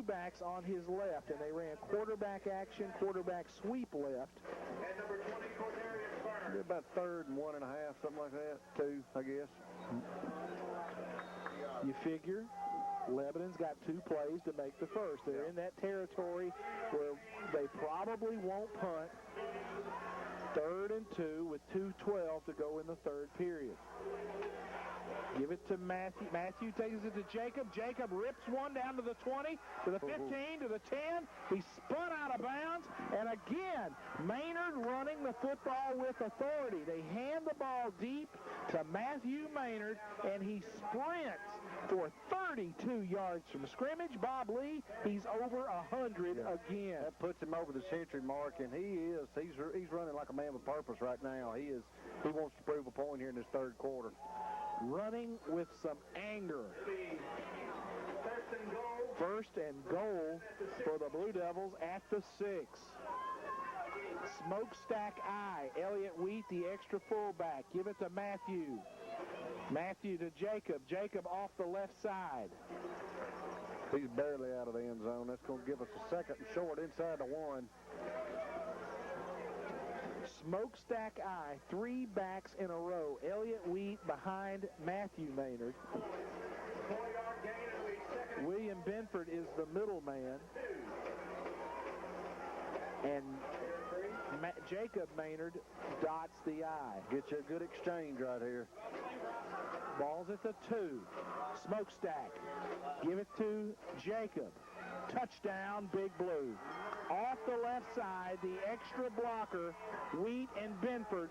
backs on his left, and they ran quarterback action, quarterback sweep left. And number 20, Cornelius Burns. About 3rd and 1.5, something like that. 2, I guess. You figure Lebanon's got 2 plays to make the first. They're in that territory where they probably won't punt. 3rd and 2 with 2:12 to go in the 3rd period. Give it to Matthew. Matthew takes it to Jacob. Jacob rips one down to the 20, to the 15, to the 10. He spun out of bounds. And again, Maynard running the football with authority. They hand the ball deep to Matthew Maynard, and he sprints for 32 yards from scrimmage. Bob Lee, he's over 100 again. That puts him over the century mark, and he's running like a man with purpose right now. He wants to prove a point here in this 3rd quarter. Running with some anger. First and goal for the Blue Devils at the 6. Smokestack eye. Elliott Wheat, the extra fullback. Give it to Matthew. Matthew to Jacob. Jacob off the left side. He's barely out of the end zone. That's going to give us a 2nd and short inside the 1. Smokestack eye, 3 backs in a row. Elliott Wheat behind Matthew Maynard. William Benford is the middleman. And Jacob Maynard dots the eye. Get you a good exchange right here. Ball's at the 2. Smokestack. Give it to Jacob. Touchdown, Big Blue. Off the left side, the extra blocker, Wheat and Benford,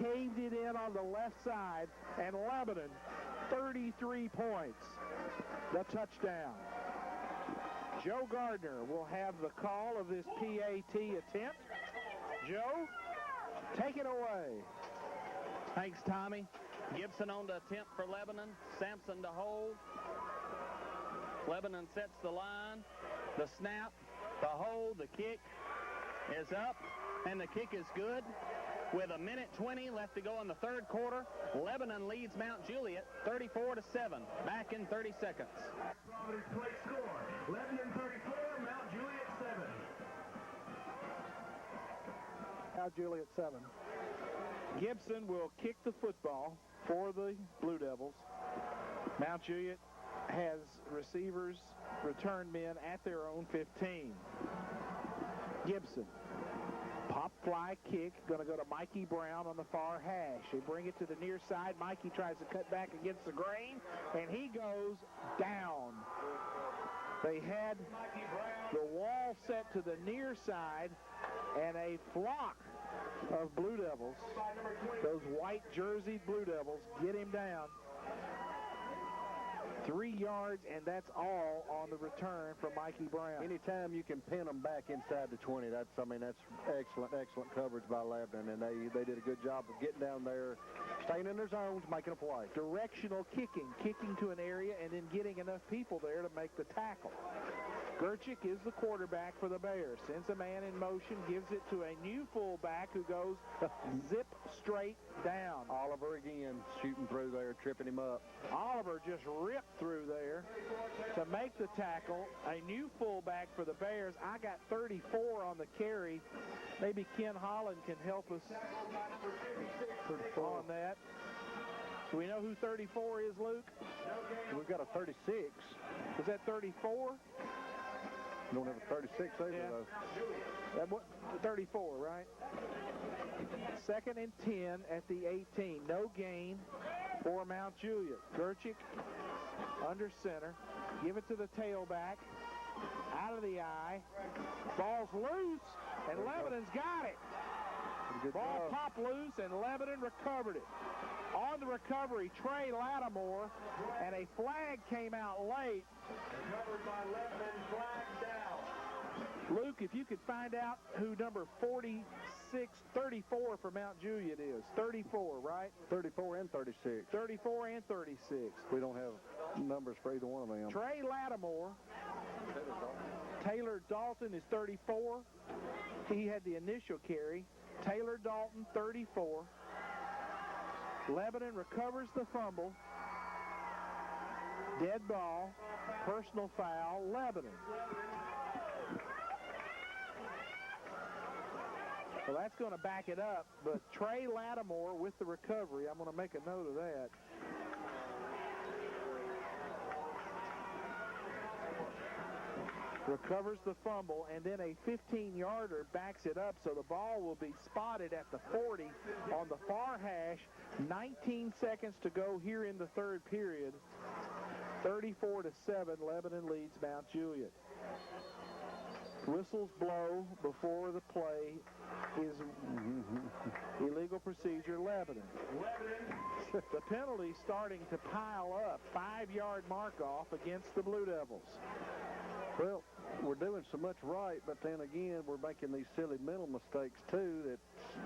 caved it in on the left side, and Lebanon, 33 points. The touchdown. Joe Gardner will have the call of this PAT attempt. Joe, take it away. Thanks, Tommy. Gibson on the attempt for Lebanon. Sampson to hold. Lebanon sets the line. The snap, the hold, the kick is up, and the kick is good. With 1:20 left to go in the 3rd quarter, Lebanon leads Mount Juliet 34-7. Back in 30 seconds. Providence Plate score. Lebanon 34, Mount Juliet 7. Mount Juliet 7. Gibson will kick the football for the Blue Devils. Mount Juliet has receivers, return men at their own 15. Gibson. Pop fly kick, going to go to Mikey Brown on the far hash. They bring it to the near side. Mikey tries to cut back against the grain, and he goes down. They had the wall set to the near side, and a flock of Blue Devils, those white jerseyed Blue Devils, get him down. 3 yards, and that's all on the return from Mikey Brown. Anytime you can pin them back inside the 20, that's excellent coverage by Lebanon, and they did a good job of getting down there, staying in their zones, making a play. Directional kicking to an area and then getting enough people there to make the tackle. Gerchik is the quarterback for the Bears. Sends a man in motion, gives it to a new fullback who goes zip straight down. Oliver again shooting through there, tripping him up. Oliver just ripped through there to make the tackle. A new fullback for the Bears. I got 34 on the carry. Maybe Ken Holland can help us on that. Do we know who 34 is, Luke? We've got a 36. Is that 34? You don't have a 36 either, though. That 34, right? 2nd and 10 at the 18. No gain for Mount Juliet. Gerchik under center. Give it to the tailback. Out of the eye. Ball's loose, and Lebanon's got it. Ball popped loose, and Lebanon recovered it. On the recovery, Trey Lattimore, and a flag came out late. Recovered by Lebanon, flag down. Luke, if you could find out who number 34 for Mount Juliet is. 34, right? 34 and 36. 34 and 36. We don't have numbers for either one of them. Trey Lattimore. Taylor Dalton is 34. He had the initial carry. Taylor Dalton, 34. Lebanon recovers the fumble. Dead ball. Personal foul, Lebanon. Well, that's going to back it up, but Trey Lattimore with the recovery. I'm going to make a note of that. Recovers the fumble, and then a 15-yarder backs it up, so the ball will be spotted at the 40 on the far hash. 19 seconds to go here in the third period. 34-7, Lebanon leads Mount Juliet. Whistles blow before the play is illegal procedure, Lebanon. The penalty starting to pile up. 5-yard mark-off against the Blue Devils. Well, we're doing so much right, but then again, we're making these silly mental mistakes, too, that,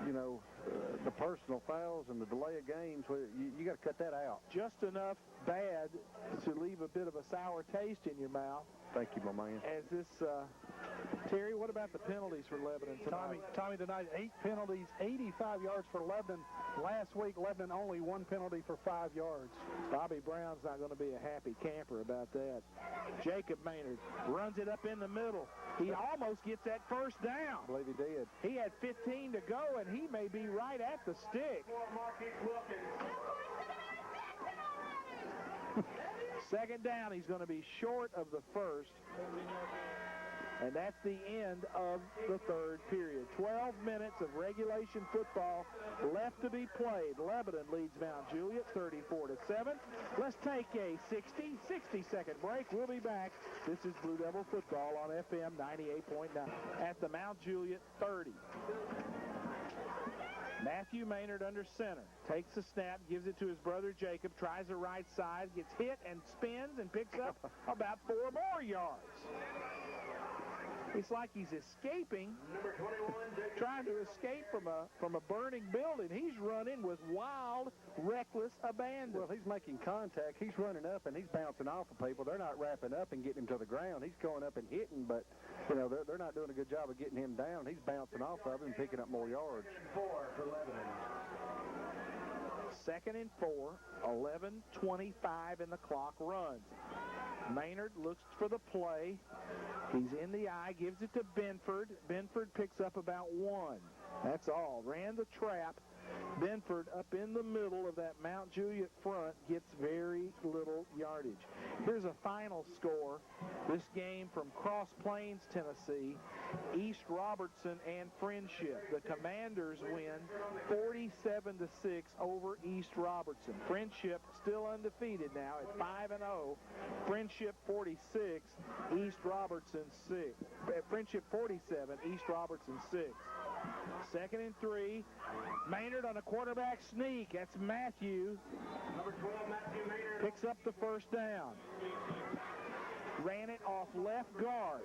you know, the personal fouls and the delay of games, you got to cut that out. Just enough bad to leave a bit of a sour taste in your mouth. Thank you, my man. As this, Terry, what about the penalties for Lebanon tonight? Tommy, tonight, 8 penalties, 85 yards for Lebanon. Last week, Lebanon only 1 penalty for 5 yards. Bobby Brown's not going to be a happy camper about that. Jacob Maynard runs it up in the middle. He almost gets that first down. I believe he did. He had 15 to go, and he may be right at the stick. Second down, he's going to be short of the first. And that's the end of the third period. 12 minutes of regulation football left to be played. Lebanon leads Mount Juliet 34-7. Let's take a 60-second break. We'll be back. This is Blue Devil football on FM 98.9 at the Mount Juliet 30. Matthew Maynard under center. Takes the snap, gives it to his brother Jacob, tries the right side, gets hit and spins and picks up about 4 more yards. It's like he's escaping, trying to escape from a burning building. He's running with wild, reckless abandon. Well, he's making contact. He's running up, and he's bouncing off of people. They're not wrapping up and getting him to the ground. He's going up and hitting, but, you know, they're not doing a good job of getting him down. He's bouncing off of him and picking up more yards. 4 for Lebanon. 2nd and 4, 11:25 and the clock runs. Maynard looks for the play. He's in the eye, gives it to Benford. Benford picks up about 1. That's all. Ran the trap. Benford up in the middle of that Mount Juliet front gets very little yardage. Here's a final score. This game from Cross Plains, Tennessee, East Robertson and Friendship. The Commanders win 47-6 over East Robertson. Friendship still undefeated now at 5-0. Friendship 46, East Robertson 6. Friendship 47, East Robertson 6. 2nd and 3. Maynard on a quarterback sneak. That's Matthew. Number 12, Matthew Maynard. Picks up the first down. Ran it off left guard.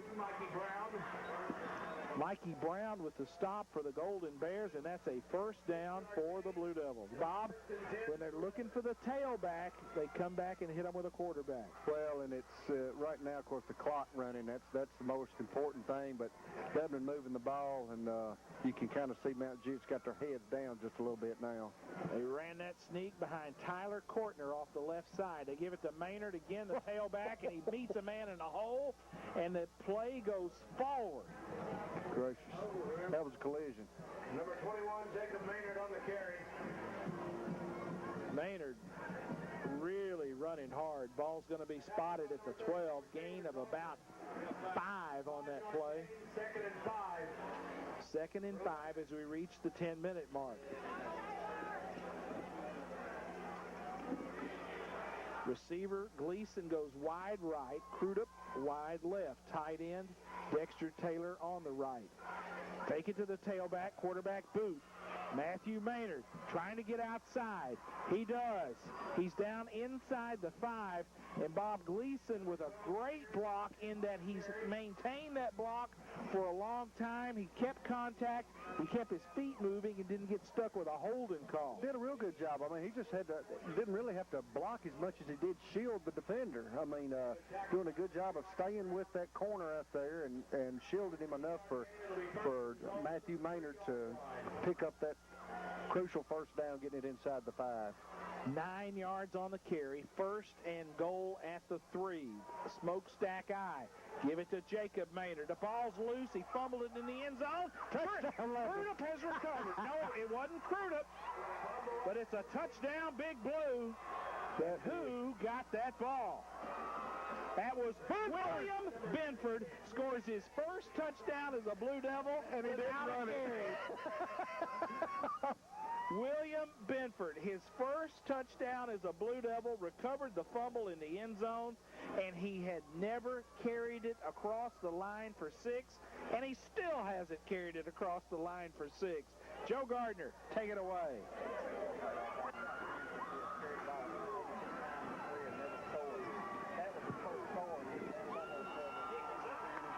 Mikey Brown with the stop for the Golden Bears, and that's a first down for the Blue Devils. Bob, when they're looking for the tailback, they come back and hit them with a quarterback. Well, and it's right now, of course, the clock running. That's the most important thing, but Lebanon moving the ball, and you can kind of see Mount Juliet's got their heads down just a little bit now. They ran that sneak behind Tyler Kortner off the left side. They give it to Maynard again, the tailback, and he meets a man in a hole, and the play goes forward. Gracious. That was a collision. Number 21, Jacob Maynard on the carry. Maynard really running hard. Ball's going to be spotted at the 12. Gain of about 5 on that play. 2nd and 5. 2nd and 5 as we reach the 10-minute mark. Receiver Gleason goes wide right, Crudup wide left. Tight end Dexter Taylor on the right. Take it to the tailback, quarterback Booth. Matthew Maynard trying to get outside. He does. He's down inside the 5, and Bob Gleason with a great block in that he's maintained that block for a long time. He kept contact. He kept his feet moving and didn't get stuck with a holding call. Did a real good job. I mean, he just didn't really have to block as much as he did shield the defender. I mean, doing a good job of staying with that corner out there and shielded him enough for Matthew Maynard to pick up that crucial first down, getting it inside the 5. 9 yards on the carry. 1st and goal at the 3. Smokestack eye. Give it to Jacob Maynard. The ball's loose. He fumbled it in the end zone. Crudup has recovered. No, it wasn't Crudup, but it's a touchdown, Big Blue. But who got that ball? That was William Benford. Scores his first touchdown as a Blue Devil, and he didn't run it. William Benford, his first touchdown as a Blue Devil, recovered the fumble in the end zone, and he had never carried it across the line for 6, and he still hasn't carried it across the line for 6. Joe Gardner, take it away.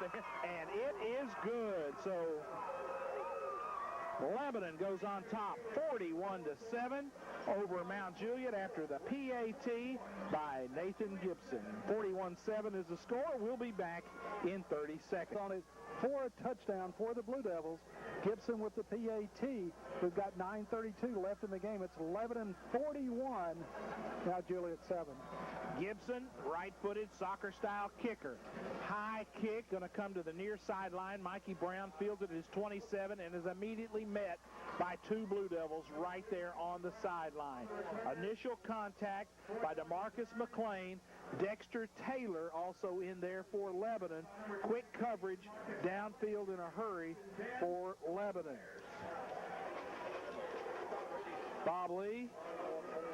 And it is good. So Lebanon goes on top 41-7 over Mount Juliet after the PAT by Nathan Gibson. 41-7 is the score. We'll be back in 30 seconds. On it for a touchdown for the Blue Devils. Gibson with the PAT. We've got 9:32 left in the game. It's 11-41. Now Juliet 7. Gibson, right-footed, soccer-style kicker. High kick, going to come to the near sideline. Mikey Brown fields it at his 27 and is immediately met by 2 Blue Devils right there on the sideline. Initial contact by DeMarcus McClain. Dexter Taylor also in there for Lebanon. Quick coverage downfield in a hurry for Lebanon. Bob Lee.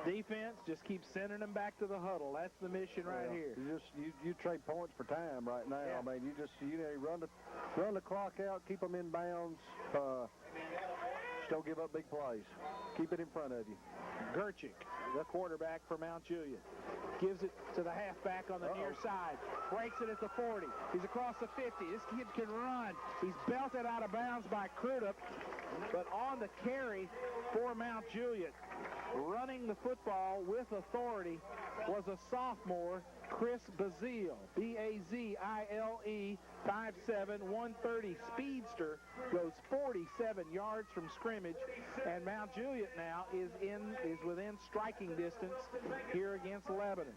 Defense just keeps sending them back to the huddle. That's the mission right here. You trade points for time right now. Yeah. I mean, you run the clock out, keep them in bounds. Just don't give up big plays. Keep it in front of you. Gerchik, the quarterback for Mount Juliet, gives it to the halfback on the near side. Breaks it at the 40. He's across the 50. This kid can run. He's belted out of bounds by Crudup, but on the carry for Mount Juliet, running the football with authority, was a sophomore, Chris Bazile. B-A-Z-I-L-E, 5'7", 130 speedster, goes 47 yards from scrimmage, and Mount Juliet now is within striking distance here against Lebanon.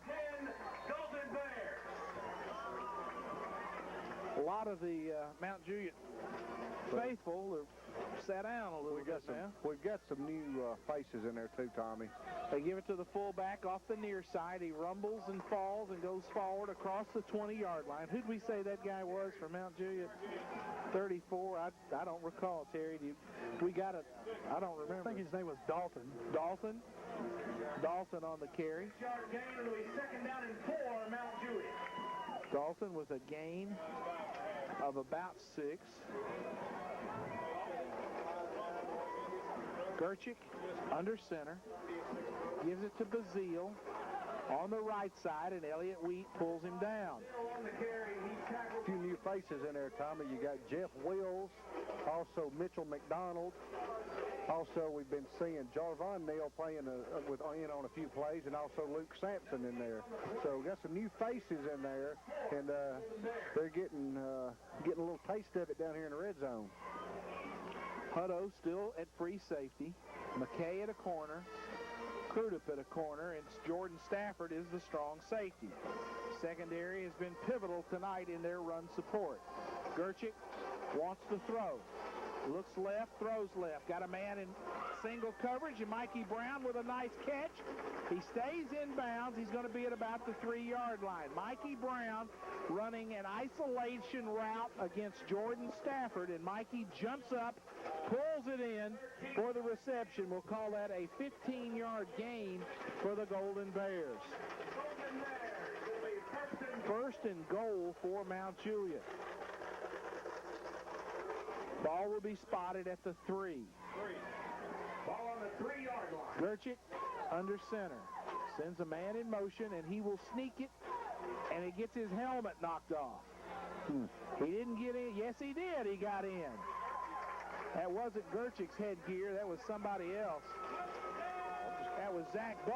A lot of the Mount Juliet faithful are sat down a little bit now. We've got some new faces in there too, Tommy. They give it to the fullback off the near side. He rumbles and falls and goes forward across the 20-yard line. Who'd we say that guy was for Mount Juliet? 34. I don't recall, Terry. We got it. I don't remember. I think his name was Dalton. Dalton on the carry. Second down and 4, Mount Juliet. Dalton with a gain of about 6. Gerchik under center, gives it to Bazile on the right side, and Elliott Wheat pulls him down. A few new faces in there, Tommy. You got Jeff Wills, also Mitchell McDonald. Also, we've been seeing Jarvon Neal playing in on a few plays, and also Luke Sampson in there. So we got some new faces in there, and they're getting a little taste of it down here in the red zone. Hutto still at free safety. McKay at a corner. Crudup at a corner, and Jordan Stafford is the strong safety. Secondary has been pivotal tonight in their run support. Gerchik wants to throw. Looks left, throws left. Got a man in single coverage, and Mikey Brown with a nice catch. He stays in bounds. He's going to be at about the 3-yard line. Mikey Brown running an isolation route against Jordan Stafford, and Mikey jumps up, pulls it in for the reception. We'll call that a 15-yard gain for the Golden Bears. First and goal for Mount Juliet. Ball will be spotted at the 3. Ball on the 3-yard line. Gerchik under center. Sends a man in motion, and he will sneak it, and he gets his helmet knocked off. He didn't get in. Yes, he did. He got in. That wasn't Gerchik's headgear. That was somebody else. That was Zach Buck.